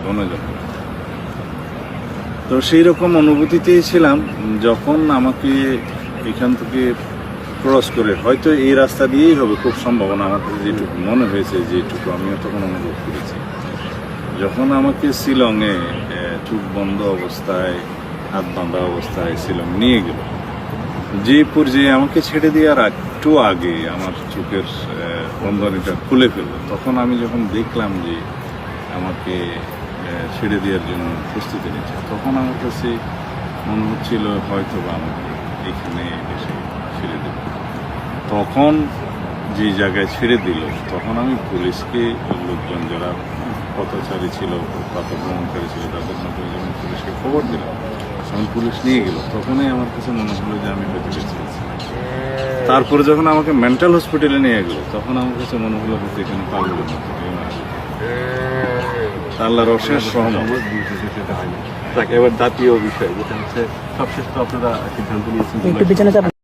বনে জঙ্গলে। তো সেই রকম অনুভূতিতেই ছিলাম যখন আমাকে এখান থেকে ক্রস করে হয়তো এই রাস্তা দিয়েই হবে খুব সম্ভাবনা, আমার কাছে যেটুকু মনে হয়েছে, যেটুকু আমিও তখন অনুভব করেছি। যখন আমাকে শিলংয়ে চোখ বন্ধ অবস্থায়, হাত বাঁধা অবস্থায় শিলং নিয়ে গেল, যে পর্যায়ে আমাকে ছেড়ে দেওয়ার একটু আগে আমার চোখের বন্ধনীটা খুলে ফেলল, তখন আমি যখন দেখলাম যে আমাকে ছেড়ে দেওয়ার জন্য প্রস্তুতি নিচ্ছে, তখন আমার কাছে মনে হচ্ছিল হয়তো বা আমাকে এখানে এসে ছেড়ে দেবে। তখন যে জায়গায় ছেড়ে দিল, তখন আমি পুলিশকে, লোকজন যারা পথচারী ছিল, পথভ্রমণকারী ছিল, তাদের মাধ্যমে যখন পুলিশকে খবর দিলাম, যখন পুলিশ নিয়ে গেল, তখনই আমার কাছে মনে হলো যে আমি হয়তো বেঁচে আছি। তারপরে যখন আমাকে মেন্টাল হসপিটালে নিয়ে গেল, তখন আমার কাছে মনে হলো হয়তো এখানে পাগলের মতো আল্লাহর অশেষ রহমত। এবার জাতীয় বিষয় যেটা হচ্ছে সবশেষ তো আপনারা সিদ্ধান্ত নিয়েছেন